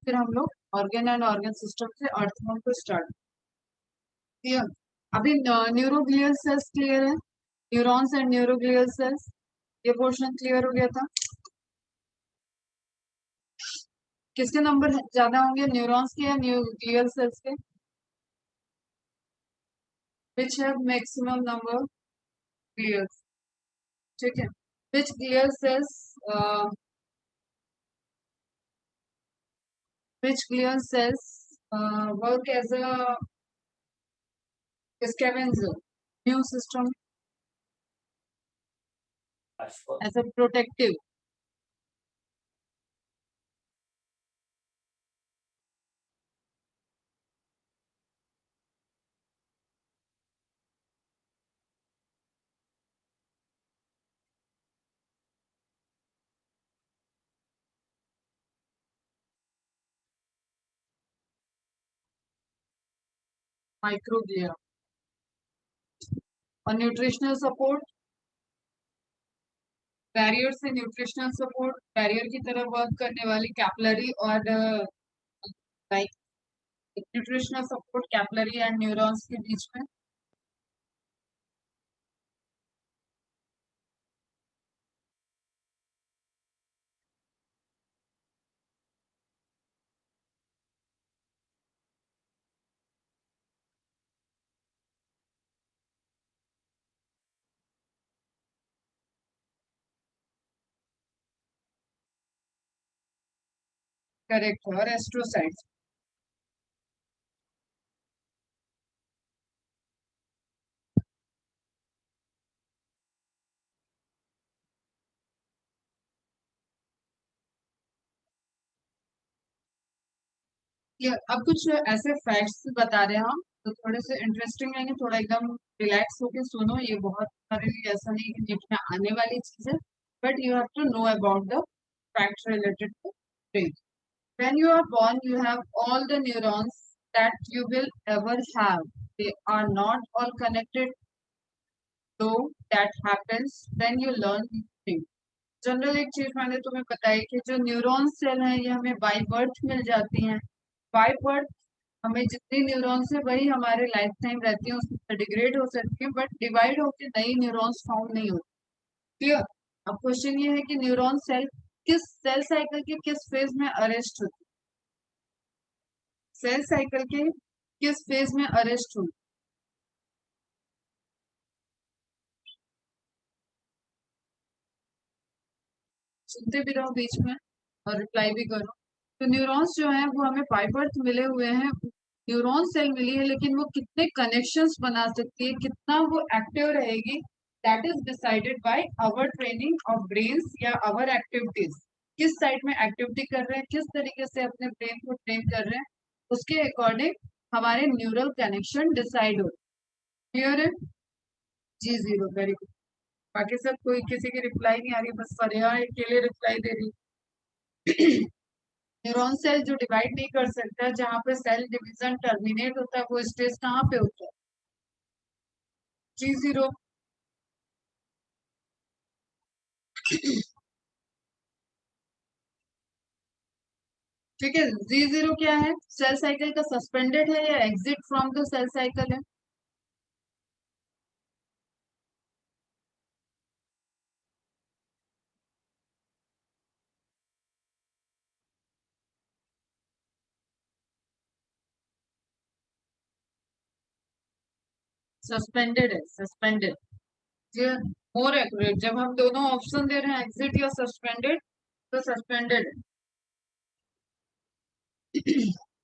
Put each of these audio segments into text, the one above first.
फिर हम लोग ऑर्गन एंड ऑर्गन सिस्टम से अर्थमोन को स्टार्ट किया। अभी न्यूरोग्लियल सेल्स क्लियर है, न्यूरॉन्स एंड न्यूरोग्लियल सेल्स, ये पोर्शन क्लियर हो गया था। किसके नंबर ज्यादा होंगे, न्यूरॉन्स के या न्यूरोग्लियल सेल्स के? Which have maximum number glial, ठीक है। Which glial cells which glial cells work as a scavenger, immune system, as a protective? Microglia. और न्यूट्रिशनल सपोर्ट, बैरियर से न्यूट्रिशनल सपोर्ट, बैरियर की तरह वर्क करने वाली कैपलरी और like nutritional support capillary and neurons के बीच में। करेक्ट है। और एस्ट्रोसाइट्स, ये अब कुछ ऐसे फैक्ट्स बता रहे हैं हम, तो थोड़े से इंटरेस्टिंग रहेंगे, थोड़ा एकदम रिलैक्स होके सुनो। ये बहुत सारे लिए ऐसा नहीं कि नीट में आने वाली चीज है, but you have to know about the facts related to brain. When you are born, you have all the neurons that you will ever have. They are not all connected, though that happens when you learn things. General एक चीज मैंने तुम्हें बताई कि जो neuron cell है ये हमें बाय बर्थ मिल जाती हैं। बाय बर्थ हमें जितनी न्यूरॉन्स है वही हमारे लाइफ टाइम रहती है, उसमें डिग्रेड हो सकती है बट डिवाइड होकर नई न्यूरॉन्स फॉर्म नहीं होती। क्लियर? अब क्वेश्चन ये है कि न्यूरॉन सेल किस सेल साइकिल के किस फेज में अरेस्ट होती है, सेल साइकिल के किस फेज में अरेस्ट होती? सुनते भी रहो बीच में और रिप्लाई भी करो। तो न्यूरॉन्स जो है वो हमें बाय बर्थ मिले हुए हैं, न्यूरॉन सेल मिली है, लेकिन वो कितने कनेक्शंस बना सकती है, कितना वो एक्टिव रहेगी, that is decided by our training of brains या आवर एक्टिविटीज। किस साइड में एक्टिविटी कर रहे हैं, किस तरीके से अपने ब्रेन को ट्रेन कर रहे हैं, उसके अकॉर्डिंग हमारे न्यूरल कनेक्शन डिसाइड होते हैं। क्लियर है? जी जीरो, वेरी गुड। बाकी सब कोई किसी की रिप्लाई नहीं आ रही, बस फरिया अकेले रिप्लाई दे रही। न्यूरॉन सेल जो डिवाइड नहीं कर सकता, जहाँ पे सेल डिवीजन टर्मिनेट होता है, वो स्टेज कहाँ पे होता है? जी जीरो। ठीक है, जी जीरो क्या है? सेल साइकिल का सस्पेंडेड है या exit from the cell cycle है? सस्पेंडेड है, सस्पेंडेड। जी, मोर एक्यूरेट, जब हम दोनों ऑप्शन दे रहे हैं एग्जिट या सस्पेंडेड, तो सस्पेंडेड है।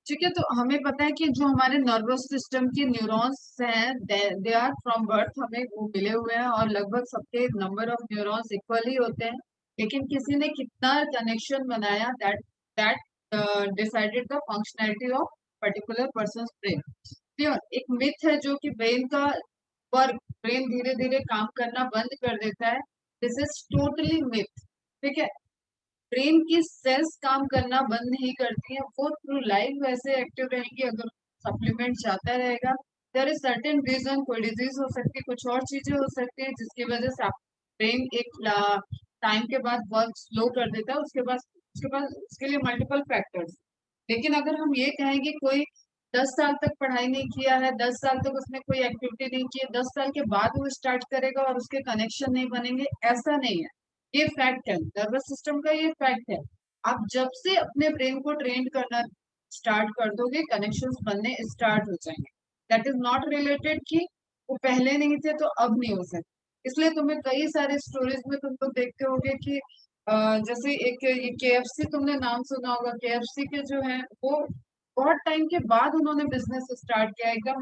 ठीक है, तो हमें पता है कि जो हमारे नर्वस सिस्टम के न्यूरॉन्स हैं, दे आर फ्रॉम बर्थ, हमें वो मिले हुए हैं और लगभग सबके नंबर ऑफ न्यूरॉन्स इक्वली होते हैं, लेकिन किसी ने कितना कनेक्शन बनाया, that decided the functionality of particular person brain. Clear? एक मिथ है जो कि ब्रेन का वर्क, ब्रेन धीरे धीरे काम करना बंद कर देता है, दिस इज टोटली मिथ। ठीक है, ब्रेन की सेल्स काम करना बंद नहीं करती है, वो थ्रू लाइफ वैसे एक्टिव रहेगी अगर सप्लीमेंट जाता रहेगा। देयर इज सर्टेन रीजन, कोई डिजीज हो सकती है, कुछ और चीजें हो सकती है जिसकी वजह से ब्रेन एक टाइम के बाद वर्क स्लो कर देता है, उसके बाद उसके लिए मल्टीपल फैक्टर्स। लेकिन अगर हम ये कहें कि कोई 10 साल तक पढ़ाई नहीं किया है, 10 साल तक उसने कोई एक्टिविटी नहीं की है, 10 साल के बाद वो स्टार्ट करेगा और उसके कनेक्शन नहीं बनेंगे, ऐसा नहीं है। ये फैक्ट है, नर्वस सिस्टम का ये फैक्ट है। आप जब से अपने ब्रेन को ट्रेन करना स्टार्ट कर दोगे, कनेक्शंस बनने स्टार्ट हो जाएंगे। दैट इज नॉट रिलेटेड कि वो पहले नहीं थे तो अब नहीं हो सकते। इसलिए तुम्हें कई सारे स्टोरीज में तुम लोग देखते होगे कि जैसे एक ये केएफसी, तुमने नाम सुना होगा, केएफसी के जो है वो बहुत टाइम के बाद उन्होंने बिजनेस स्टार्ट किया, एकदम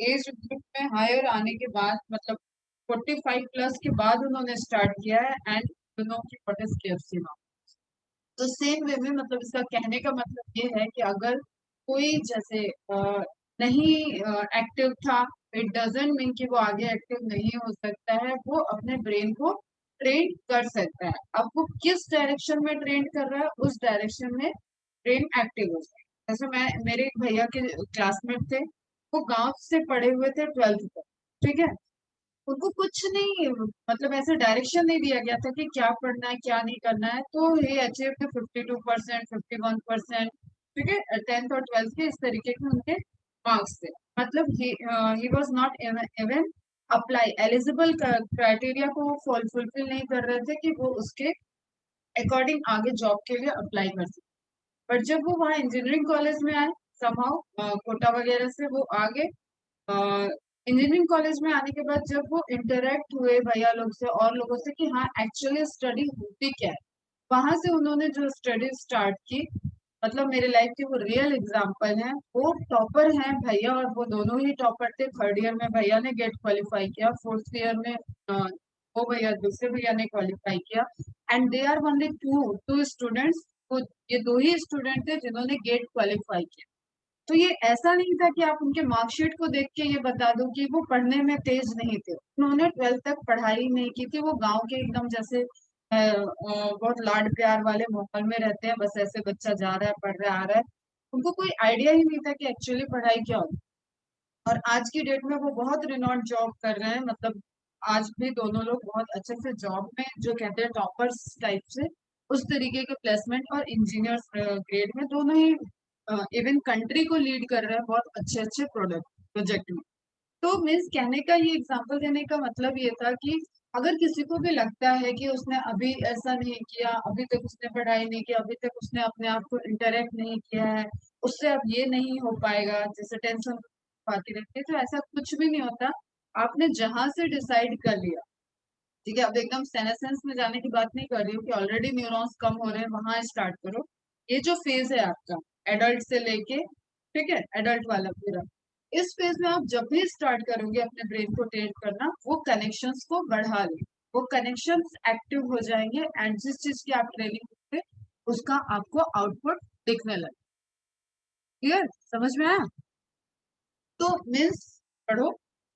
एज ग्रुप में हायर आने के बाद, मतलब 45 प्लस के बाद उन्होंने स्टार्ट किया है। एंड यू नो कि व्हाट इज केएफसी नाउ। तो सेम वे में मतलब इसका कहने का मतलब ये है कि अगर कोई जैसे नहीं एक्टिव था, इट डजेंट मीन कि वो आगे एक्टिव नहीं हो सकता है। वो अपने ब्रेन को ट्रेन कर सकता है। अब वो किस डायरेक्शन में ट्रेन कर रहा है, उस डायरेक्शन में ब्रेन एक्टिव हो जाए। जैसे मैं, मेरे एक भैया के क्लासमेट थे, वो गांव से पढ़े हुए थे 12th तक, ठीक है। उनको कुछ नहीं, मतलब ऐसे डायरेक्शन नहीं दिया गया था कि क्या पढ़ना है क्या नहीं करना है, तो ये अचीव थे 52%, 51%, ठीक है, 10th और 12th के इस तरीके के उनके मार्क्स थे। मतलब he was not even apply eligible criteria को फुलफिल नहीं कर रहे थे कि वो उसके अकॉर्डिंग आगे जॉब के लिए अप्लाई कर सके। बट जब वो वहाँ इंजीनियरिंग कॉलेज में आए, समहाउ कोटा वगैरह से वो आगे, इंजीनियरिंग कॉलेज में आने के बाद जब वो इंटरेक्ट हुए भैया लोग से और लोगों से कि हाँ एक्चुअली स्टडी होती क्या है, वहां से उन्होंने जो स्टडी स्टार्ट की, मतलब मेरे लाइफ के वो रियल एग्जाम्पल हैं। वो टॉपर हैं भैया, और वो दोनों ही टॉपर थे। 3rd ईयर में भैया ने गेट क्वालिफाई किया, 4th ईयर में वो भैया, दूसरे भैया ने क्वालिफाई किया। And they are only two two students. वो ये दो ही स्टूडेंट थे जिन्होंने गेट क्वालिफाई किया। तो ये ऐसा नहीं था कि आप उनके मार्कशीट को देख के ये बता दो कि वो पढ़ने में तेज नहीं थे। उन्होंने 12th तक पढ़ाई नहीं की थी। वो गांव के एकदम जैसे बहुत लाड प्यार वाले माहौल में रहते हैं, बस ऐसे बच्चा जा रहा है, पढ़ रहा है, आ रहा है। उनको कोई आइडिया ही नहीं था कि एक्चुअली पढ़ाई क्या होती। और आज की डेट में वो बहुत रिनॉन्ड जॉब कर रहे हैं, मतलब आज भी दोनों लोग बहुत अच्छे से जॉब में, जो कहते हैं टॉपर्स टाइप से, उस तरीके के प्लेसमेंट और इंजीनियर्स ग्रेड में दोनों ही इवन कंट्री को लीड कर रहे हैं बहुत अच्छे अच्छे प्रोडक्ट प्रोजेक्ट में। तो मीन्स कहने का, ये एग्जांपल देने का मतलब ये था कि अगर किसी को भी लगता है कि उसने अभी ऐसा नहीं किया, अभी तक उसने पढ़ाई नहीं की, अभी तक उसने अपने आप को इंटरेक्ट नहीं किया है, उससे अब ये नहीं हो पाएगा, जैसे टेंशन आती रहती है, तो ऐसा कुछ भी नहीं होता। आपने जहां से डिसाइड कर लिया, ठीक है, अब एकदम सेनेसेंस में जाने की बात नहीं कर रही हूँ कि ऑलरेडी न्यूरॉन्स कम हो रहे हैं, वहां स्टार्ट करो। ये जो फेज है आपका, एडल्ट से लेके, ठीक है, एडल्ट वाला पूरा, इस फेज में आप जब भी स्टार्ट करोगे अपने ब्रेन को ट्रेन करना, वो कनेक्शंस को बढ़ा ले, वो कनेक्शंस एक्टिव हो जाएंगे, एंड जिस चीज की आप ट्रेनिंग करते उसका आपको आउटपुट दिखने लगे। क्लियर, समझ में आया? तो मीन्स पढ़ो,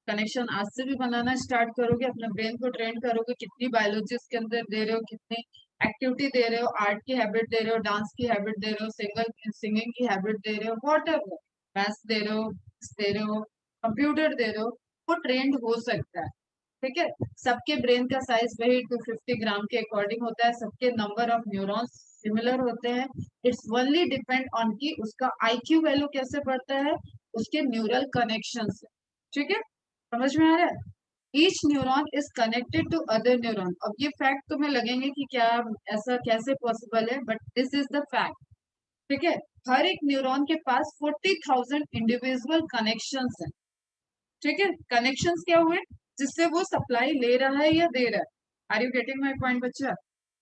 कनेक्शन आज से भी बनाना स्टार्ट करोगे, अपने ब्रेन को ट्रेन करोगे, कितनी बायोलॉजी इसके अंदर दे रहे हो, कितनी एक्टिविटी दे रहे हो, आर्ट की हैबिट दे रहे हो, डांस की हैबिट दे रहे हो, सिंगिंग की हैबिट दे रहे हो, वॉट एवर, मैथ्स दे रहे हो, दे रहे हो, कंप्यूटर दे रहे हो, वो ट्रेंड हो सकता है। ठीक है, सबके ब्रेन का साइज वही 250 ग्राम के अकॉर्डिंग होता है, सबके नंबर ऑफ न्यूरॉन्स सिमिलर होते हैं। इट्स ओनली डिपेंड ऑन कि उसका आईक्यू वैल्यू कैसे बढ़ता है, उसके न्यूरल कनेक्शन से। ठीक है, समझ में आ रहा है? Each neuron is connected to other neuron. अब ये फैक्ट तुम्हें लगेंगे कि क्या ऐसा कैसे पॉसिबल है, but this is the fact. ठीक है, हर एक न्यूरॉन के पास 40,000 इंडिविजुअल कनेक्शंस हैं। ठीक है, कनेक्शंस क्या हुए, जिससे वो सप्लाई ले रहा है या दे रहा है। Are you getting my point बच्चा?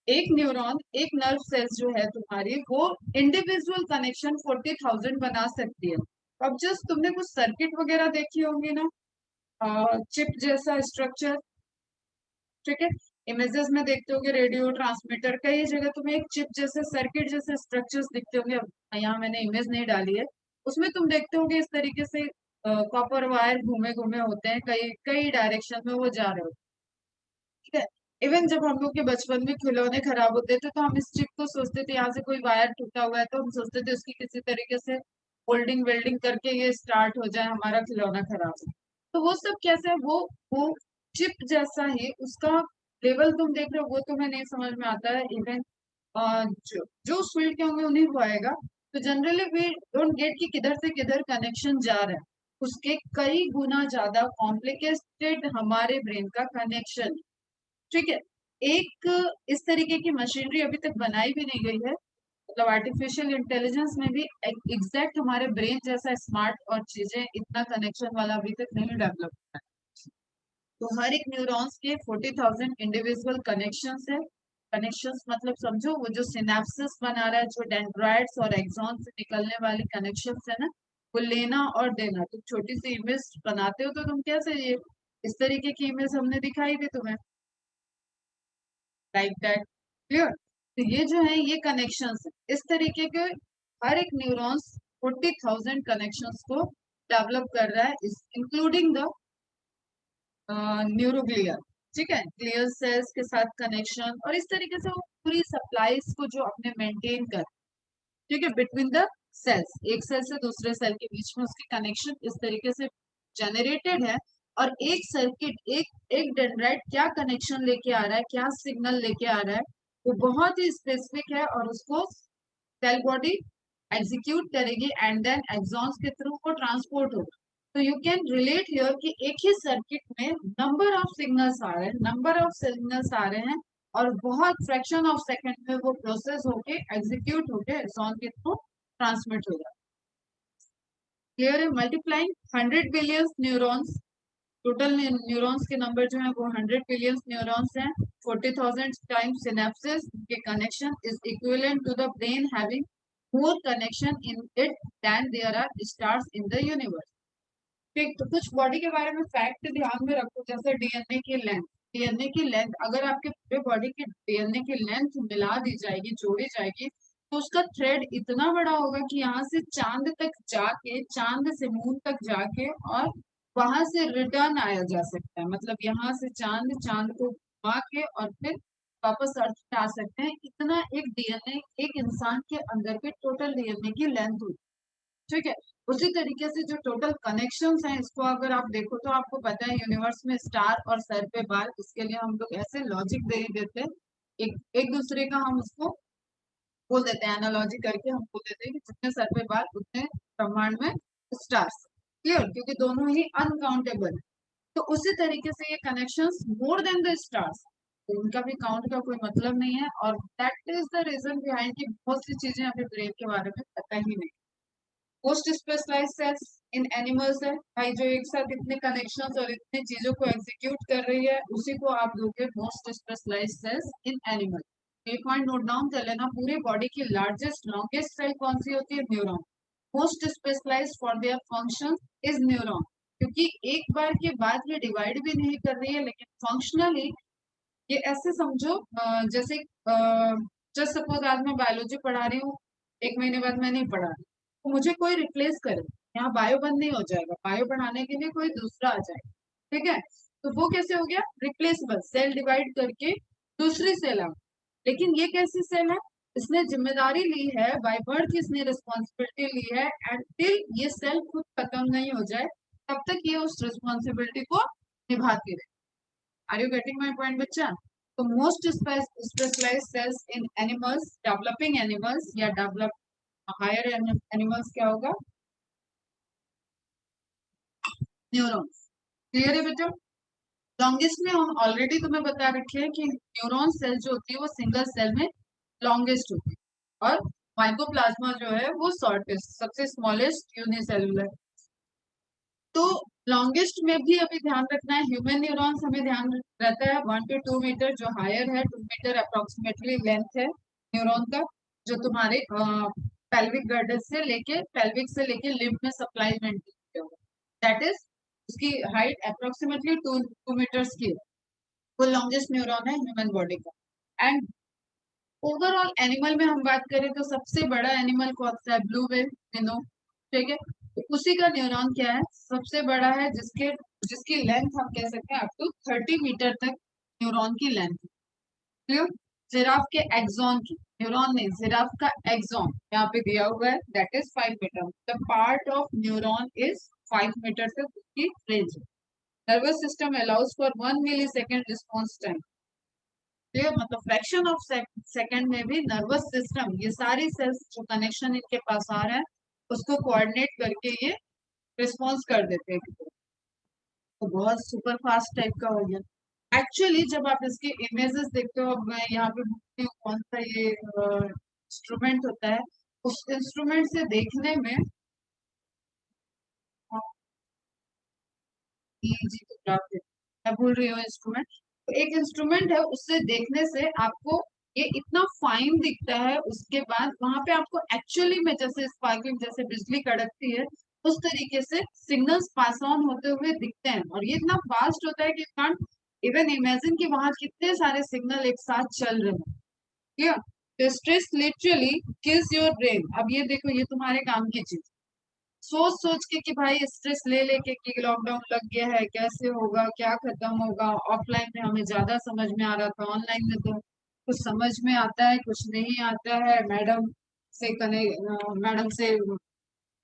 एक न्यूरॉन, एक नर्व सेल्स जो है तुम्हारी, वो इंडिविजुअल कनेक्शन 40,000 बना सकती है। अब जस्ट तुमने कुछ सर्किट वगैरह देखी होंगी ना, चिप जैसा स्ट्रक्चर, ठीक है, इमेजेस में देखते होंगे, रेडियो ट्रांसमीटर, कई जगह तुम्हें एक चिप जैसे सर्किट जैसे स्ट्रक्चर्स दिखते होंगे। अब यहाँ मैंने इमेज नहीं डाली है, उसमें तुम देखते होंगे इस तरीके से कॉपर वायर घूमे घूमे होते हैं, कई कई डायरेक्शन में वो जा रहे होते हैं। ठीक है, इवन जब हम लोग के बचपन में खिलौने खराब होते थे तो हम इस चिप को सोचते थे, यहाँ से कोई वायर टूटा हुआ है तो हम सोचते थे उसकी किसी तरीके से होल्डिंग वेल्डिंग करके ये स्टार्ट हो जाए, हमारा खिलौना खराब हो। तो वो सब कैसे है, वो चिप जैसा ही उसका लेवल तुम देख रहे हो, वो तुम्हें नहीं समझ में आता है। इवन जो जो उस फील्ड के होंगे उन्हीं को आएगा। तो जनरली वी डोंट गेट कि किधर से किधर कनेक्शन जा रहा है, उसके कई गुना ज्यादा कॉम्प्लिकेटेड हमारे ब्रेन का कनेक्शन। ठीक है, एक इस तरीके की मशीनरी अभी तक बनाई भी नहीं गई है, मतलब आर्टिफिशियल इंटेलिजेंस में भी एग्जैक्ट हमारे ब्रेन जैसा स्मार्ट और चीजें इतना कनेक्शन वाला अभी तक नहीं डेवलप हुआ है। तो हर एक न्यूरॉन्स के 40,000 इंडिविजुअल कनेक्शंस है। कनेक्शंस मतलब समझो वो जो सिनेप्सिस बना रहा है, जो डेंड्राइट्स और एक्सॉन से निकलने वाली कनेक्शंस है ना, वो लेना और देना। तुम छोटी सी इमेज बनाते हो तो तुम कैसे ये इस तरीके की इमेज हमने दिखाई भी तुम्हें, लाइक दैट, क्लियर। तो ये जो है ये कनेक्शंस है इस तरीके के, हर एक न्यूरॉन्स 40,000 कनेक्शंस को डेवलप कर रहा है, इंक्लूडिंग द न्यूरोग्लिया। ठीक है, ग्लियल सेल्स के साथ कनेक्शन, और इस तरीके से वो पूरी सप्लाईज को जो अपने मेंटेन कर, ठीक है, बिटवीन द सेल्स, एक सेल से दूसरे सेल के बीच में उसकी कनेक्शन इस तरीके से जनरेटेड है। और एक सर्किट, एक एक डेंड्राइट क्या कनेक्शन लेके आ रहा है, क्या सिग्नल लेके आ रहा है, वो बहुत ही स्पेसिफिक है, और उसको सेल बॉडी एग्जीक्यूट करेगी एंड देन एक्सॉन्स के थ्रू वो ट्रांसपोर्ट होगा। तो यू कैन रिलेट हियर कि एक ही सर्किट में नंबर ऑफ सिग्नल्स आ रहे हैं, नंबर ऑफ सिग्नल्स आ रहे हैं, और बहुत फ्रैक्शन ऑफ सेकंड में वो प्रोसेस होके एग्जीक्यूट होके एक्सॉन के थ्रू ट्रांसमिट हो जाए। क्लियर है, multiplying 100 billion neurons, total neurons के नंबर जो है वो 100 बिलियन न्यूरॉन्स हैं। 40,000 टाइम्स सिनेप्सिस के connection is equivalent to the brain having more connection in it then there are stars in the universe. ठीक, तो कुछ बॉडी के बारे में फैक्ट ध्यान में रखो, जैसे डीएनए की लेंथ। डीएनए की लेंथ अगर आपके पूरे बॉडी की डीएनए की लेंथ मिला दी जाएगी, जोड़ी जाएगी, तो उसका थ्रेड इतना बड़ा होगा कि यहाँ से चांद तक जाके, चांद से मून तक जाके, और वहां से रिटर्न आया जा सकता है। मतलब यहाँ से चांद, चांद को घुमा के और फिर वापस अर्थ पे आ सकते हैं। इतना एक डीएनए, एक इंसान के अंदर के टोटल डीएनए की लेंथ होती है। ठीक है, उसी तरीके से जो टोटल कनेक्शंस हैं, इसको अगर आप देखो तो आपको पता है यूनिवर्स में स्टार और सर पे बाल, इसके लिए हम लोग ऐसे लॉजिक दे देते हैं, एक एक दूसरे का हम उसको बोल देते हैं, एनालॉजी करके हम बोल देते हैं कि जितने सर पे बाल उतने ब्रह्मांड में स्टार्स। क्लियर, क्योंकि दोनों ही अनकाउंटेबल है। तो उसी तरीके से ये connections more than the stars, तो उनका भी काउंट का कोई मतलब नहीं है, और that is the reason behind कि बहुत सी चीजें हमें ब्रेन के बारे में पता ही नहीं। Post specialised cells in animals है भाई, जो एक साथ इतने कनेक्शंस और इतनी चीजों को एग्जीक्यूट कर रही है, उसी को आप लोगे most specialised cells in animal. एक पॉइंट नोट डाउन कर लेना, पूरी बॉडी की लार्जेस्ट लॉन्गेस्ट सेल कौन सी होती है? Neuron. Most specialised for their function is neuron, क्योंकि एक बार के बाद ये डिवाइड भी नहीं कर रही है, लेकिन फंक्शनली ये ऐसे समझो, जैसे जस्ट सपोज आज मैं बायोलॉजी पढ़ा रही हूँ, एक महीने बाद मैं नहीं पढ़ा रही, तो मुझे कोई रिप्लेस करे, यहाँ बायो बंद नहीं हो जाएगा, बायो पढ़ाने के लिए कोई दूसरा आ जाएगा। ठीक है, तो वो कैसे हो गया? रिप्लेसबल, सेल डिवाइड करके दूसरी सेल आ, लेकिन ये कैसी सेल है? इसने जिम्मेदारी ली है, बाय बर्थ इसने रिस्पॉन्सिबिलिटी ली है, एंड टिल ये सेल खुद खत्म नहीं हो जाए तब तक ये उस रिस्पॉन्सिबिलिटी को निभाती रहे। Are you getting my point बच्चा? तो most specialised cells in animals, developing animals या डेवलप हायर एनिमल्स क्या होगा? न्यूरॉन्स। क्लियर है बेटा? लॉन्गेस्ट में हम ऑलरेडी तुम्हें बता रखे हैं कि न्यूरॉन सेल जो होती है वो सिंगल सेल में लॉन्गेस्ट होती है, और माइकोप्लाज्मा जो है वो शॉर्टेस्ट, सबसे स्मॉलेस्ट यूनिसेलुलर। तो लॉन्गेस्ट में भी अभी ध्यान रखना है, ह्यूमन न्यूरॉन्स हमें ध्यान रहता है 1 to 2 मीटर, जो हायर है 2 मीटर अप्रोक्सीमेटली लेंथ है न्यूरॉन का, जो तुम्हारे पेल्विक गर्डल से लेके, पेल्विक से लेके लिम्फ में सप्लाई मेंटेन होगा, दैट इज उसकी हाइट अप्रोक्सीमेटली 2 मीटर्स की, वो लॉन्गेस्ट न्यूरॉन है ह्यूमन बॉडी का। एंड ओवरऑल एनिमल में हम बात करें तो सबसे बड़ा एनिमल कौन सा है? Blue whale, minnow. ठीक है, तो उसी का न्यूरॉन क्या है? सबसे बड़ा है, जिसके जिसकी लेंथ हम कह सकते हैं अप टू 30 मीटर तक न्यूरॉन की लेंथ। क्लियर? जिराफ के एक्सॉन की, न्यूरॉन नहीं, जिराफ का एक्सॉन यहाँ पे दिया हुआ है, that is 5 metre. The part of neuron is 5 metre तक उसकी रेंज है। Nervous system allows for 1 millisecond response time. ये मतलब फ्रैक्शन ऑफ सेकंड में भी नर्वस सिस्टम, ये सारी सेल्स जो कनेक्शन इनके पास आ रहा है उसको कोऑर्डिनेट करके ये रिस्पॉन्स कर देते हैं। तो बहुत सुपर फास्ट टाइप का हो गया। एक्चुअली जब आप इसके इमेजेस देखते हो, अब मैं यहाँ पे देखती हूँ कौन सा ये इंस्ट्रूमेंट होता है, उस इंस्ट्रूमेंट से देखने में जी मैं भूल रही हूँ इंस्ट्रूमेंट, तो एक इंस्ट्रूमेंट है उससे देखने से आपको ये इतना फाइन दिखता है, उसके बाद वहां पे आपको एक्चुअली में जैसे स्पार्किंग जैसे बिजली कड़कती है उस तरीके से सिग्नल्स पास ऑन होते हुए दिखते हैं, और ये इतना फास्ट होता है कि कांट इवन इमेजिन कि वहां कितने सारे सिग्नल एक साथ चल रहे हैं। क्लियर? तो stress literally kills your brain. अब ये देखो, ये तुम्हारे काम की चीज, सोच सोच के कि भाई स्ट्रेस ले लेके कि लॉकडाउन लग गया है, कैसे होगा, क्या खत्म होगा। ऑफलाइन में हमें ज्यादा समझ में आ रहा था, ऑनलाइन में तो कुछ समझ में आता है कुछ नहीं आता है। मैडम से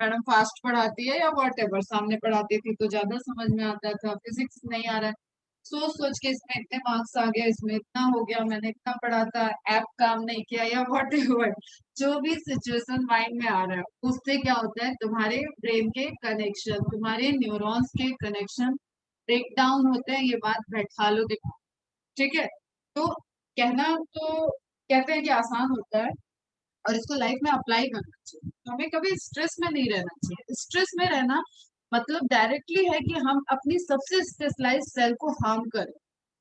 मैडम फास्ट पढ़ाती है या वॉट एवर, सामने पढ़ाती थी तो ज्यादा समझ में आता था। फिजिक्स नहीं आ रहा है, सोच सोच के इसमें इतने मार्क्स आ गया, इसमें इतना हो गया, मैंने इतना पढ़ा था, ऐप काम नहीं किया या वॉट एवर, जो भी सिचुएशन माइंड में आ रहा है उससे क्या होता है, तुम्हारे ब्रेन के कनेक्शन, तुम्हारे न्यूरॉन्स के कनेक्शन ब्रेक डाउन होते हैं। ये बात बैठा लो दिमाग, ठीक है? तो कहना तो कहते हैं कि आसान होता है, और इसको लाइफ में अप्लाई करना चाहिए। तो हमें कभी स्ट्रेस में नहीं रहना चाहिए। स्ट्रेस में रहना मतलब डायरेक्टली है कि हम अपनी सबसे स्पेशलाइज सेल को हार्म करें।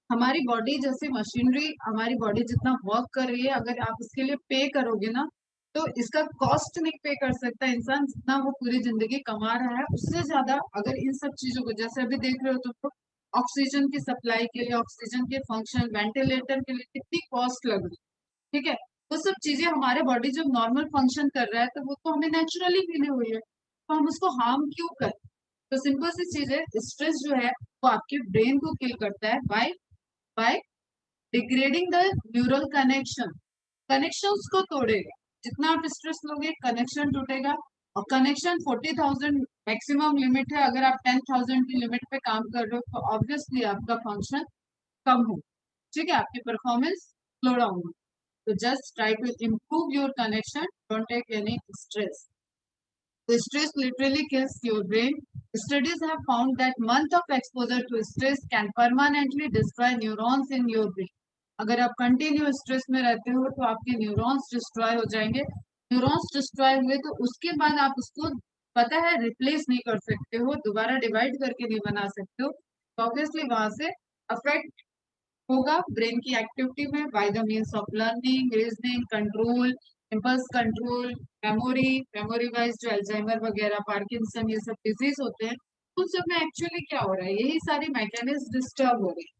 हमारी बॉडी जैसे मशीनरी, हमारी बॉडी जितना वर्क कर रही है, अगर आप इसके लिए पे करोगे ना, तो इसका कॉस्ट नहीं पे कर सकता इंसान, जितना वो पूरी जिंदगी कमा रहा है उससे ज्यादा। अगर इन सब चीजों को जैसे अभी देख रहे हो तुम तो, ऑक्सीजन की सप्लाई के लिए, ऑक्सीजन के फंक्शन, वेंटिलेटर के लिए कितनी कॉस्ट लग रही है, ठीक है? वो सब चीजें हमारे बॉडी जब नॉर्मल फंक्शन कर रहा है तो वो तो हमें नेचुरली मिली हुई है, तो हम उसको हार्म क्यों करें? तो सिंपल सी चीज है, स्ट्रेस जो है वो आपके ब्रेन को किल करता है by degrading the neural connection. Connections को तोड़ेगा, जितना आप स्ट्रेस लोगे कनेक्शन टूटेगा। और कनेक्शन 40,000 मैक्सिमम लिमिट है, अगर आप 10,000 की लिमिट पे काम कर रहे हो तो ऑब्वियसली आपका फंक्शन कम हो, ठीक है? आपकी परफॉर्मेंस स्लो डाउन हो। तो just try to improve your connection, don't take any stress. The stress literally kills your brain. Studies have found that month of exposure to stress can permanently destroy neurons in your brain. अगर आप continue stress में रहते हो तो आपके neurons destroy हो जाएंगे। Neurons destroy हुए तो उसके बाद आप उसको, पता है, रिप्लेस नहीं कर सकते हो, दोबारा डिवाइड करके नहीं बना सकते हो। तो ऑब्वियसली वहां से अफेक्ट होगा ब्रेन की एक्टिविटी में, by the means of learning, reasoning, control, impulse control, memory, memory wise जो अल्जाइमर वगैरह, पार्किंसन, ये सब डिजीज होते हैं, उन सब में एक्चुअली क्या हो रहा है, यही सारी मैकेनिज्म डिस्टर्ब हो रही है।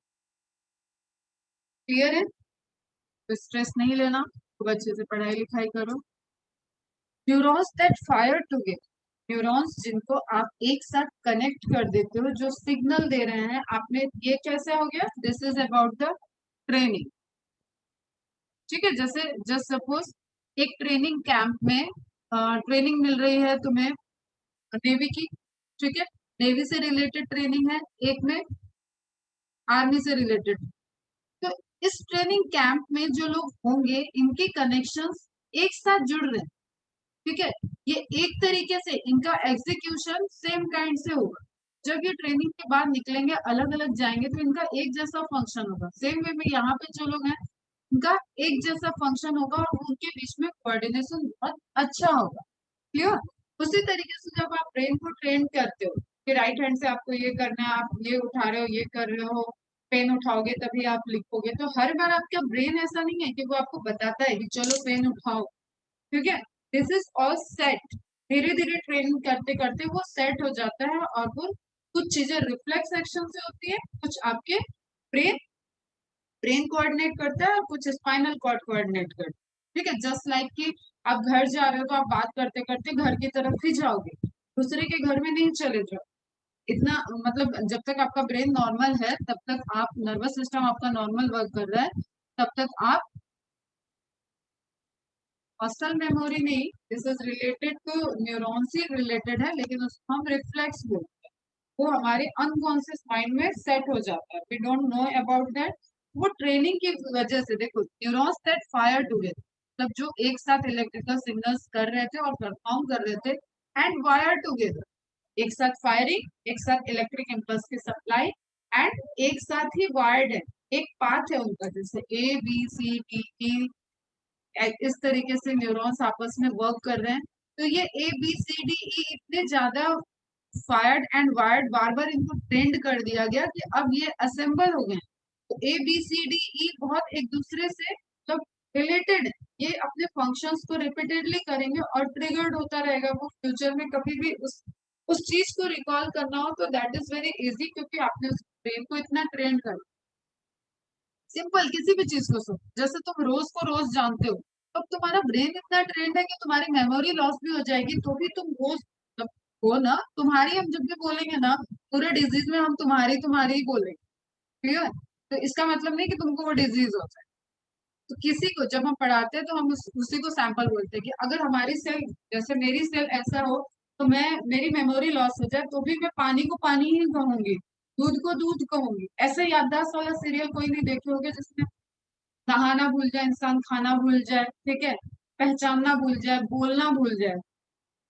क्लियर है? तो स्ट्रेस नहीं लेना, खूब अच्छे से पढ़ाई लिखाई करो। Neurons that fire together, neurons जिनको आप एक साथ कनेक्ट कर देते हो, जो सिग्नल दे रहे हैं आपने, ये कैसे हो गया? This is about the training, ठीक है? जैसे जस्ट सपोज एक ट्रेनिंग कैंप में ट्रेनिंग मिल रही है तुम्हें नेवी की, ठीक है? नेवी से रिलेटेड ट्रेनिंग है, एक में आर्मी से रिलेटेड। तो इस ट्रेनिंग कैंप में जो लोग होंगे इनके कनेक्शंस एक साथ जुड़ रहे हैं, ठीक है? ये एक तरीके से इनका एग्जीक्यूशन सेम काइंड से होगा। जब ये ट्रेनिंग के बाद निकलेंगे, अलग अलग जाएंगे, तो इनका एक जैसा फंक्शन होगा। सेम वे में यहाँ पे जो लोग हैं उनका एक जैसा फंक्शन होगा, और उनके बीच में कोऑर्डिनेशन बहुत अच्छा होगा। क्लियर? उसी तरीके से जब आप ब्रेन को ट्रेन करते हो कि राइट हैंड से आपको ये करना है, आप ये उठा रहे हो, ये कर रहे हो, पेन उठाओगे तभी आप लिखोगे, तो हर बार आपका ब्रेन ऐसा नहीं है कि वो आपको बताता है कि चलो पेन उठाओ, ठीक है? This is all set. धीरे धीरे ट्रेनिंग करते करते वो सेट हो जाता है, और वो कुछ चीजें रिफ्लेक्स एक्शन से होती है, कुछ आपके ब्रेन ब्रेन कोऑर्डिनेट करता है, और कुछ स्पाइनल कॉर्ड कोऑर्डिनेट करता है, ठीक है? जस्ट लाइक कि आप घर जा रहे हो तो आप बात करते करते घर की तरफ ही जाओगे, दूसरे के घर में नहीं चले जाओ। इतना मतलब जब तक आपका ब्रेन नॉर्मल है तब तक आप, नर्वस सिस्टम आपका नॉर्मल वर्क कर रहा है, तब तक आप मसल मेमोरी नहीं, this is related to neuron से रिलेटेड है, लेकिन उसको हम रिफ्लेक्स बोलते हैं। वो हमारे अनकॉन्शियस माइंड में सेट हो जाता है, we don't know about that. वो ट्रेनिंग की वजह से, देखो न्यूरॉन्स दैट फायर टुगेदर, मतलब जो एक साथ इलेक्ट्रिकल सिग्नल्स कर रहे थे और परफॉर्म कर रहे थे, एंड वायर टुगेदर, एक साथ फायरिंग, एक साथ इलेक्ट्रिक इम्पल्स की सप्लाई, एंड एक साथ ही वायर्ड है, एक पाथ है उनका, जैसे A B C D E, इस तरीके से न्यूरॉन्स आपस में वर्क कर रहे हैं। तो ये A B C D E इतने ज्यादा फायर्ड एंड वायर्ड, बार बार इनको ट्रेंड कर दिया गया कि अब ये असेंबल हो गए। तो A B C D E बहुत एक दूसरे से मतलब रिलेटेड, ये अपने फंक्शंस को रिपीटेडली करेंगे और ट्रिगर्ड होता रहेगा। वो फ्यूचर में कभी भी उस चीज को रिकॉल करना हो तो दैट इज वेरी इजी, क्योंकि आपने उस ब्रेन को इतना ट्रेन कर, सिंपल किसी भी चीज को सुन, जैसे तुम रोज को रोज जानते हो, तो अब तुम्हारा ब्रेन इतना ट्रेंड है कि तुम्हारी मेमोरी लॉस भी हो जाएगी तो भी तुम रोज मतलब हो ना, तुम्हारी हम जब भी बोलेंगे ना पूरे डिजीज में हम तुम्हारी तुम्हारी ही बोलेंगे, क्लियर। तो इसका मतलब नहीं कि तुमको वो डिजीज हो जाए। तो किसी को जब हम पढ़ाते हैं तो हम उसी को सैंपल बोलते हैं कि अगर हमारी सेल, जैसे मेरी सेल ऐसा हो, तो मैं, मेरी मेमोरी लॉस हो जाए तो भी मैं पानी को पानी ही कहूंगी, दूध को दूध कहूंगी। ऐसे याददाश्त वाला सीरियल कोई नहीं देखे होगे जिसमें नहाना भूल जाए इंसान, खाना भूल जाए, ठीक है, पहचानना भूल जाए, बोलना भूल जाए।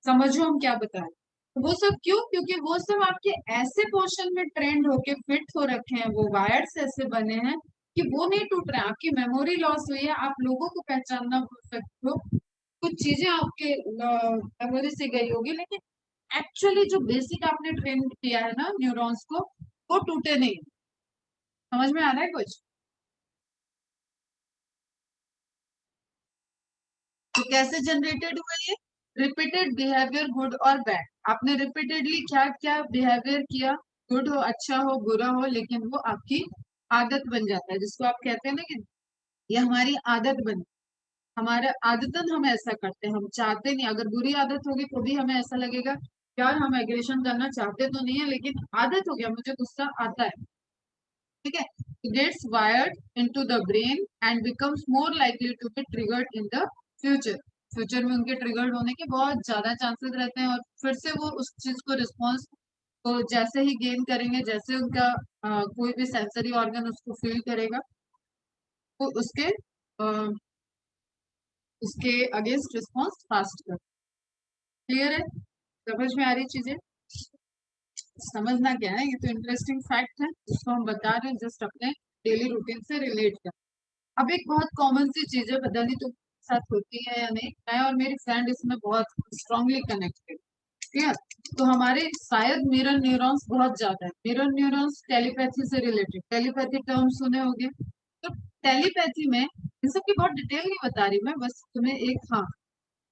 समझो हम क्या बताएं। तो वो सब क्यों? क्योंकि वो सब आपके ऐसे पोर्शन में ट्रेंड होके फिट हो रखे हैं, वो वायर्स ऐसे बने हैं कि वो नहीं टूट रहे हैं। आपकी मेमोरी लॉस हुई है, आप लोगों को पहचानना भूल सकते हो, कुछ चीजें आपके मेमोरी से गई होगी, लेकिन एक्चुअली जो बेसिक आपने ट्रेन किया है ना न्यूरॉन्स को, वो टूटे नहीं। समझ में आ रहा है कुछ? तो कैसे जनरेटेड हुआ ये? रिपीटेड बिहेवियर, गुड और बैड, आपने रिपीटेडली क्या क्या बिहेवियर किया, गुड हो, अच्छा हो, बुरा हो, लेकिन वो आपकी आदत बन जाता है, जिसको आप कहते हैं ना कि ये हमारी आदत बन, हमारा आदतन हम ऐसा करते हैं, हम चाहते नहीं। अगर बुरी आदत होगी तो भी हमें ऐसा लगेगा यार हम एग्रेशन करना चाहते तो नहीं है, लेकिन आदत हो गया, मुझे गुस्सा आता है, ठीक है। Gets wired into the brain and becomes more likely to be triggered in the future. Future में उनके ट्रिगर्ड होने के बहुत ज्यादा चांसेस रहते हैं, और फिर से वो उस चीज को रिस्पॉन्स को जैसे ही गेन करेंगे, जैसे उनका कोई भी सेंसरी ऑर्गन उसको फील करेगा, वो उसके अगेंस्ट रिस्पॉन्स फास्ट कर। क्लियर है? समझ में आ रही चीजें? समझना क्या है, ये तो इंटरेस्टिंग फैक्ट है जिसको हम बता रहे हैं, जस्ट अपने डेली रूटीन से रिलेट कर। अब एक बहुत कॉमन सी चीज है, पता नहीं तुम्हारे साथ होती है या नहीं, मैं और मेरी फ्रेंड इसमें बहुत स्ट्रांगली कनेक्टेड, क्लियर। तो हमारे शायद मिरर न्यूरॉन्स बहुत ज्यादा है। मिरर न्यूरॉन्स टेलीपैथी से रिलेटेड, टेलीपैथी टर्म सुने होंगे। तो टेलीपैथी में इन सब की बहुत डिटेल नहीं बता रही मैं, बस तुम्हें एक, हाँ,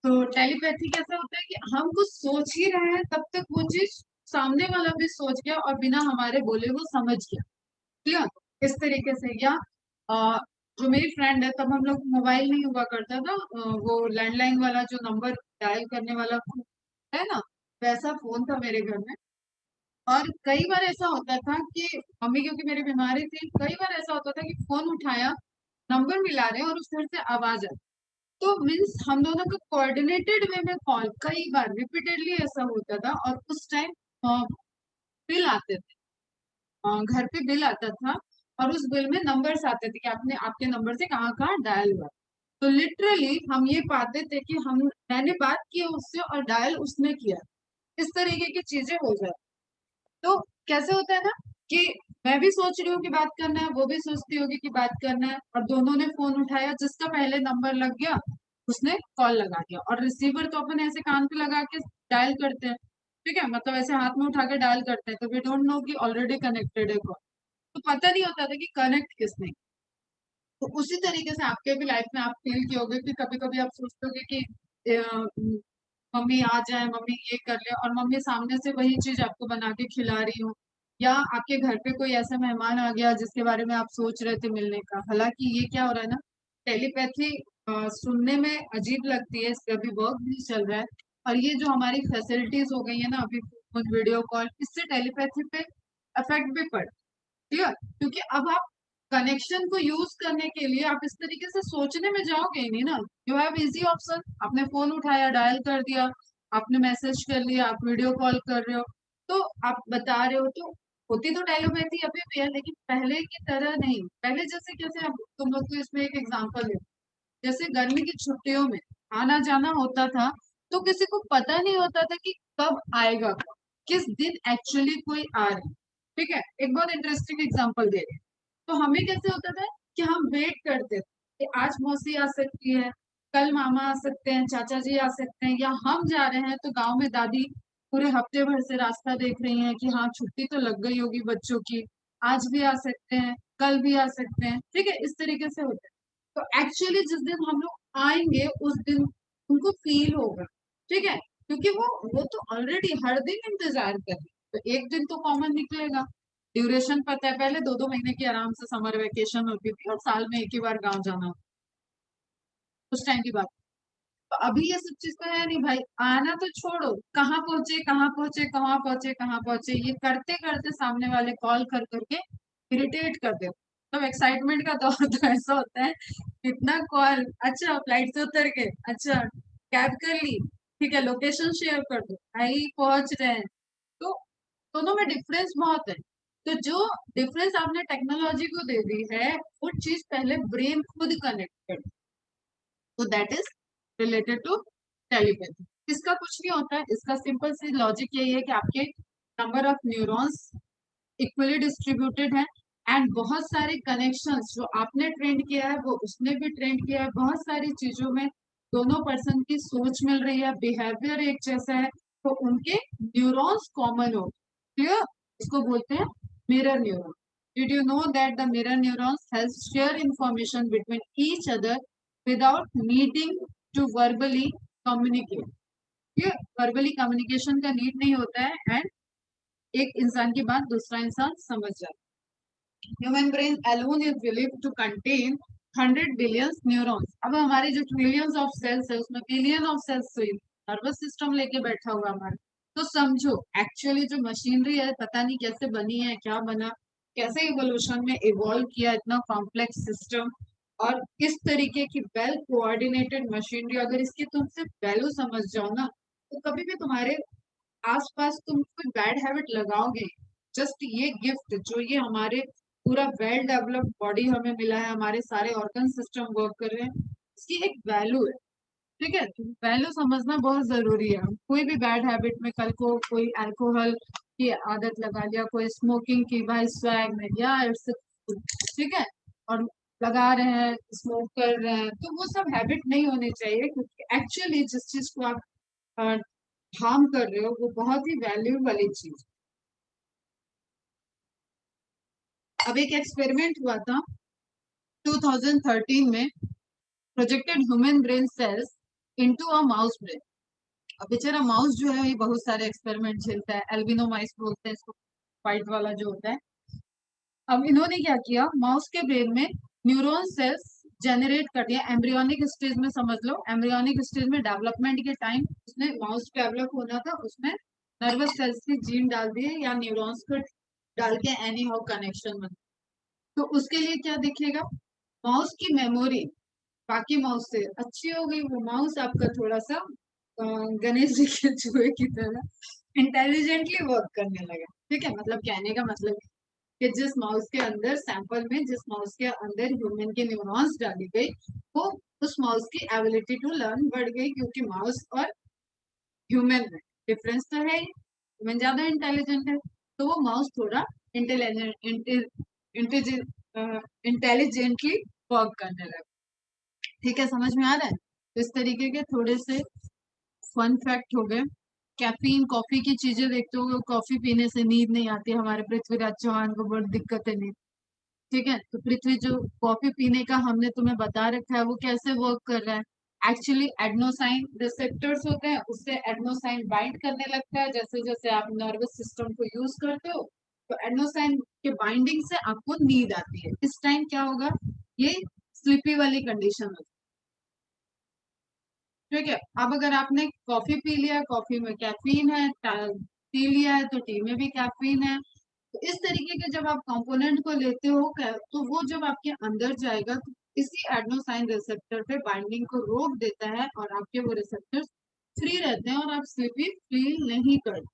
तो टेलीपैथी कैसा होता है कि हम कुछ सोच ही रहे हैं तब तक वो चीज सामने वाला भी सोच गया और बिना हमारे बोले वो समझ गया, क्लियर। इस तरीके से, या जो मेरी फ्रेंड है, तब हम लोग मोबाइल नहीं हुआ करता था, वो लैंडलाइन वाला जो नंबर डायल करने वाला है ना, वैसा फोन था मेरे घर में। और कई बार ऐसा होता था कि मम्मी क्योंकि मेरी बीमारी थी, कई बार ऐसा होता था कि फोन उठाया, नंबर मिला रहे हैं और उस घर से आवाज आई, तो मीन्स हम दोनों का कोऑर्डिनेटेड वे में कॉल, कई बार रिपीटेडली ऐसा होता था। और उस टाइम बिल आते थे, घर पे बिल आता था, और उस बिल में नंबर्स आते थे कि आपने आपके नंबर से कहाँ कहाँ डायल हुआ। तो लिटरली हम ये पाते थे कि हम, मैंने बात की उससे और डायल उसने किया, इस तरीके की चीजें हो जाए। तो कैसे होता है ना कि मैं भी सोच रही हूँ कि बात करना है, वो भी सोचती होगी कि बात करना है, और दोनों ने फोन उठाया, जिसका पहले नंबर लग गया उसने कॉल लगा दिया। और रिसीवर तो अपन ऐसे कान पे लगा के डायल करते हैं, ठीक है, मतलब ऐसे हाथ में उठा के डायल करते हैं, तो वी डोंट नो कि ऑलरेडी कनेक्टेड है कॉल, तो पता नहीं होता था कि कनेक्ट किसने। तो उसी तरीके से आपके भी लाइफ में आप फील किए होगे कि कभी कभी आप सोचते होगे कि मम्मी आ जाए, मम्मी ये कर ले, और मम्मी सामने से वही चीज आपको बना के खिला रही हो, या आपके घर पे कोई ऐसा मेहमान आ गया जिसके बारे में आप सोच रहे थे मिलने का। हालांकि ये क्या हो रहा है ना, टेलीपैथी सुनने में अजीब लगती है, इस पे अभी वर्क भी चल रहा है, और ये जो हमारी फैसिलिटीज हो गई है ना अभी, फोन, वीडियो कॉल, इससे टेलीपैथी पे इफेक्ट भी पड़, क्लियर। क्योंकि अब आप कनेक्शन को यूज करने के लिए आप इस तरीके से सोचने में जाओगे ही नहीं ना। यू हैव इजी ऑप्शन, आपने फोन उठाया, डायल कर दिया, आपने मैसेज कर लिया, आप वीडियो कॉल कर रहे हो, तो आप बता रहे हो, तो होती तो टेलोपैथी अभी भी है, लेकिन पहले की तरह नहीं। पहले जैसे कैसे, अब तुम लोग तो इसमें एक एग्जांपल दे, जैसे गर्मी की छुट्टियों में आना जाना होता था, तो किसी को पता नहीं होता था कि कब आएगा कब, किस दिन एक्चुअली कोई आ रहा है। ठीक है, एक बहुत इंटरेस्टिंग एग्जांपल दे रहे हैं। तो हमें कैसे होता था कि हम वेट करते थे कि आज मौसी आ सकती है, कल मामा आ सकते हैं, चाचा जी आ सकते हैं, या हम जा रहे हैं तो गांव में दादी पूरे हफ्ते भर से रास्ता देख रही हैं कि हाँ छुट्टी तो लग गई होगी बच्चों की, आज भी आ सकते हैं, कल भी आ सकते हैं। ठीक है, इस तरीके से होता है। तो एक्चुअली जिस दिन हम लोग आएंगे उस दिन उनको फील होगा। ठीक है, क्योंकि वो तो ऑलरेडी हर दिन इंतजार कर रहे हैं। तो एक दिन तो कॉमन निकलेगा। ड्यूरेशन पता है, पहले 2-2 महीने की आराम से समर वेकेशन होती थी और साल में एक ही बार गांव जाना होता, उस टाइम की बात। तो अभी ये सब चीज तो है नहीं भाई, आना तो छोड़ो, कहाँ पहुंचे कहाँ पहुंचे कहाँ पहुंचे कहाँ पहुंचे, ये करते करते सामने वाले कॉल कर करके इरिटेट कर देते। तो एक्साइटमेंट का दौर तो ऐसा होता है, इतना कॉल, अच्छा फ्लाइट से उतर के, अच्छा कैब कर ली, ठीक है लोकेशन शेयर कर दो, भाई पहुंच रहे हैं। तो दोनों में डिफरेंस बहुत है। तो जो डिफरेंस आपने टेक्नोलॉजी को दे दी है, वो चीज पहले ब्रेन खुद कनेक्ट कर, तो that is related to telepathy. इसका कुछ नहीं होता है, इसका सिंपल सी लॉजिक यही है कि आपके number of neurons equally distributed है, एंड बहुत सारे कनेक्शंस जो आपने ट्रेंड किया है वो उसने भी ट्रेंड किया है, बहुत सारी चीजों में दोनों पर्सन की सोच मिल रही है, बिहेवियर एक जैसा है, तो उनके न्यूरॉन्स कॉमन हो। क्लियर? इसको बोलते हैं mirror neuron. Did you know that the mirror neurons has share information between each other without needing to verbally communicate? ये verbally communication का नीड नहीं होता है, एंड एक इंसान की बात दूसरा इंसान समझ जाता है। Human brain alone is believed to contain 100 billion neurons। अब हमारे जो ट्रिलियंस ऑफ सेल्स है उसमें billion of cells, nervous system लेके बैठा हुआ हमारा। तो समझो एक्चुअली जो मशीनरी है पता नहीं कैसे बनी है, क्या बना, कैसे इवोल्यूशन में इवॉल्व किया इतना कॉम्प्लेक्स सिस्टम, और किस तरीके की वेल कोऑर्डिनेटेड मशीनरी। अगर इसकी तुम सिर्फ वैल्यू समझ जाओ ना, तो कभी भी तुम्हारे आसपास तुम कोई बैड हैबिट लगाओगे। जस्ट ये गिफ्ट जो ये हमारे पूरा वेल डेवलप्ड बॉडी हमें मिला है, हमारे सारे ऑर्गन सिस्टम वर्क कर रहे हैं, इसकी एक वैल्यू है। ठीक है, तो वैल्यू समझना बहुत जरूरी है। कोई भी बैड हैबिट में, कल को कोई अल्कोहल की आदत लगा लिया, कोई स्मोकिंग की, भाई स्वैग में या इट्स, ठीक है, और लगा रहे हैं, स्मोक कर रहे हैं, तो वो सब हैबिट नहीं होनी चाहिए, क्योंकि एक्चुअली जिस चीज को आप हार्म कर रहे हो वो बहुत ही वैल्यू वाली चीज। अब एक एक्सपेरिमेंट हुआ था 2013 में, projected human brain cells into a mouse brain. अब बेचारा माउस जो है ये बहुत सारे एक्सपेरिमेंट झेलता है, एल्बिनो माइस बोलते हैं इसको, व्हाइट वाला जो होता है। अब इन्होंने क्या किया, माउस के ब्रेन में न्यूरॉन सेल्स जनरेट कर दिया एम्ब्रियोनिक स्टेज में, समझ लो एम्ब्रियोनिक स्टेज में डेवलपमेंट के टाइम उसने माउस डेवलप होना था, उसमें नर्वस सेल्स की जीन डाल दिए या न्यूरॉन्स को डाल के एनी हाउ कनेक्शन बन। तो उसके लिए क्या दिखेगा, माउस की मेमोरी बाकी माउस से अच्छी हो गई, वो माउस आपका थोड़ा सा गणेश जी के चूहे की तरह इंटेलिजेंटली वर्क करने लगा। ठीक है, मतलब कहने का मतलब कि जिस माउस के अंदर सैंपल में, जिस माउस के अंदर ह्यूमन की न्यूरॉन्स डाली गई, वो उस माउस की एबिलिटी टू लर्न बढ़ गई, क्योंकि माउस और ह्यूमन में डिफरेंस तो है, ह्यूमन ज्यादा इंटेलिजेंट है, तो वो माउस थोड़ा इंटेलिजेंटली वर्क करने लगा। ठीक है, समझ में आ रहा है? तो इस तरीके के थोड़े से फन फैक्ट हो गए। कैफीन, कॉफी की चीजें देखते हो, कॉफी पीने से नींद नहीं आती, हमारे पृथ्वीराज चौहान को बहुत दिक्कत है नींद। ठीक है, तो पृथ्वी जो कॉफी पीने का हमने तुम्हें बता रखा है वो कैसे वर्क कर रहा है। एक्चुअली एडनोसाइन रिसेप्टर्स होते हैं, उससे एडनोसाइन बाइंड करने लगता है, जैसे जैसे आप नर्वस सिस्टम को यूज करते हो, तो एडनोसाइन के बाइंडिंग से आपको नींद आती है। इस टाइम क्या होगा, ये स्लीपी वाली कंडीशन होगी। ठीक है, अब अगर आपने कॉफी पी लिया, कॉफी में कैफीन है, टी लिया है तो टी में भी कैफीन है। तो इस तरीके के जब आप कंपोनेंट को लेते हो तो वो जब आपके अंदर जाएगा तो इसी एडनोसाइन रिसेप्टर पे बाइंडिंग को रोक देता है, और आपके वो रिसेप्टर्स फ्री रहते हैं और आप स्लीपी फील नहीं करते।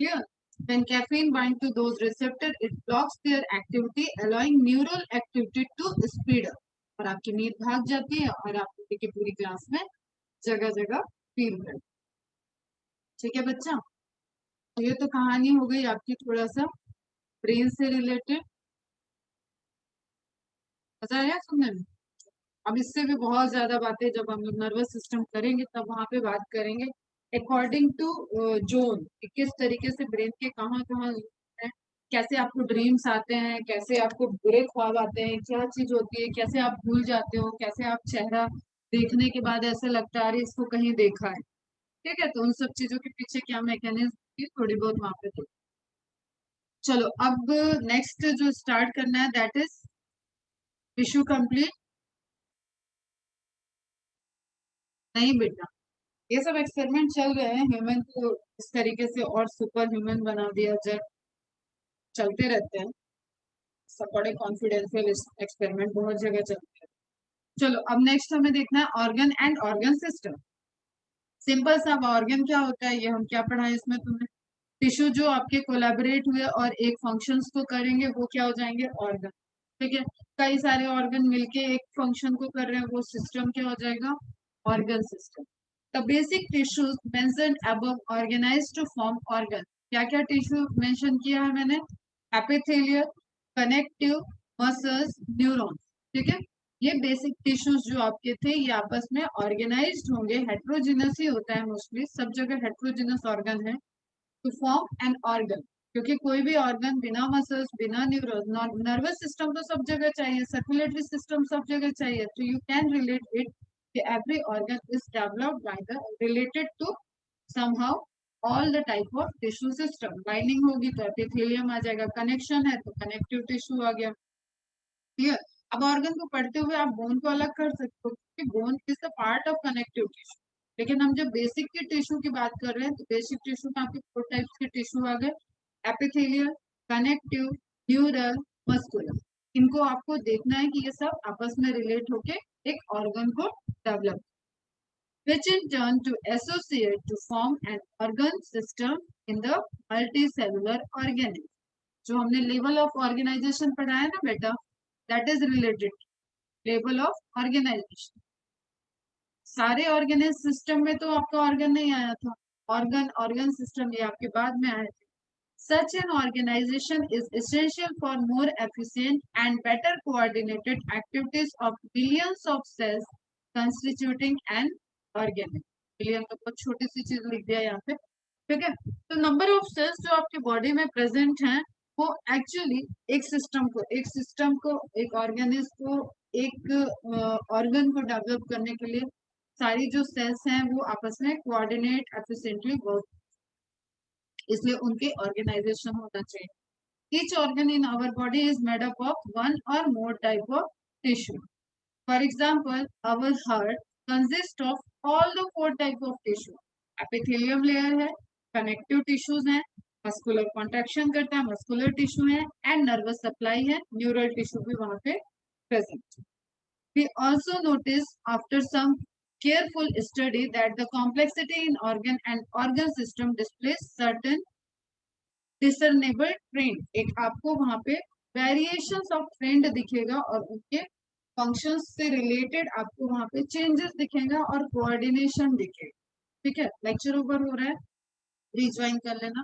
Clear? When caffeine binds to those receptors, it blocks their activity, allowing neural activity to speed up. और आपकी नींद भाग जाती है और आप पूरी की पूरी क्लास में जगह जगह फील करते। ठीक है बच्चा, तो ये तो कहानी हो गई आपकी थोड़ा सा ब्रेन से रिलेटेड। मजा आया सुनने में? अब इससे भी बहुत ज्यादा बातें जब हम लोग नर्वस सिस्टम करेंगे तब वहां पे बात करेंगे अकॉर्डिंग टू जोन, किस तरीके से ब्रेन के कहाँ कहाँ है, कैसे आपको ड्रीम्स आते हैं, कैसे आपको बुरे ख्वाब आते हैं, क्या चीज होती है, कैसे आप भूल जाते हो, कैसे आप चेहरा देखने के बाद ऐसा लगता है अरे इसको कहीं देखा है। ठीक है, तो उन सब चीजों के पीछे क्या मैकेनिज्म थोड़ी बहुत वहां पे थी। चलो अब नेक्स्ट जो स्टार्ट करना है दैट इज टिश्यू कंप्लीट। नहीं बेटा, ये सब एक्सपेरिमेंट चल रहे हैं, ह्यूमन को इस तरीके से और सुपर ह्यूमन बना दिया जाए, चलते रहते हैं। सब बड़े कॉन्फिडेंशियल एक्सपेरिमेंट बहुत जगह चलते हैं। चलो अब नेक्स्ट हमें देखना है organ and organ system. Simple सा ऑर्गन क्या होता है, ये हम क्या पढ़ा है इसमें तुम्हें, टिश्यू जो आपके कोलैबोरेट हुए और एक फंक्शंस को करेंगे वो क्या हो जाएंगे, ऑर्गन। ठीक है, कई सारे ऑर्गन मिलके एक फंक्शन को कर रहे हैं वो सिस्टम क्या हो जाएगा, organ system. The basic tissues mentioned above organised to form organ. क्या क्या टिश्यू मेंशन किया है मैंने, एपिथेलियल, कनेक्टिव, मसल्स, न्यूरॉन्स। ठीक है, ये बेसिक टिश्यूज जो आपके थे ये आपस में ऑर्गेनाइज्ड होंगे, हेट्रोजिनस ही होता है मोस्टली, सब जगह हेट्रोजिनस ऑर्गन है टू फॉर्म एन ऑर्गन। क्योंकि कोई भी ऑर्गन बिना मसल्स बिना न्यूरॉन, नर्वस सिस्टम तो सब जगह चाहिए, सर्कुलेटरी सिस्टम सब जगह चाहिए, तो यू कैन रिलेट इट कि every organ is developed by the related to somehow all the type of tissue system. Lining होगी तो एपिथेलियम आ जाएगा, कनेक्शन है तो कनेक्टिव टिश्यू आ गया। क्लियर? अब ऑर्गन को पढ़ते हुए आप बोन को अलग कर सकते हो क्योंकि bone is the part of connective tissue. लेकिन हम जब बेसिक के टिश्यू की बात कर रहे हैं तो बेसिक टिश्यू में आपके 4 टाइप्स के टिश्यू आ गए, एपिथेलियल, कनेक्टिव, न्यूरल, मस्कुलर। इनको आपको देखना है कि ये सब आपस में रिलेट होके एक ऑर्गन को develop, which in turn to associate to form an organ system in the multicellular organism। जो हमने लेवल ऑफ ऑर्गेनाइजेशन पढ़ा है ना बेटा, that is related level of organisation. सारे ऑर्गेनाइज सिस्टम में तो आपका ऑर्गन नहीं आया था, ऑर्गन ऑर्गन सिस्टम ये आपके बाद में आए थे। Such an organization is essential for more efficient and better coordinated activities of billions of cells constituting an organism। Billion तो बहुत छोटी सी चीज लिख दिया यहाँ पे। ठीक है, तो नंबर ऑफ सेल्स जो आपके बॉडी में प्रेजेंट हैं वो एक्चुअली एक सिस्टम को एक ऑर्गेनिज्म को एक ऑर्गन को डेवलप करने के लिए सारी जो सेल्स हैं वो आपस में कोऑर्डिनेट एफिशिएंटली वर्क, इसलिए उनके ऑर्गेनाइजेशन होना चाहिए। Each organ in our body is made up of one और more type of tissue. For example our heart consist of all the 4 type of tissue. Epithelium layer है, connective tissues हैं, muscular contraction करता है muscular tissue है, and nervous supply है, neural tissue भी वहां पे present. We also notice after some careful study that the complexity in organ and organ system displays certain discernible trend। एक आपको वहां पे variations of trend दिखेगा और उनके functions से related आपको वहां पे changes दिखेगा और coordination दिखेगा। ठीक है, लेक्चर ओवर हो रहा है, रिज्वाइन कर लेना।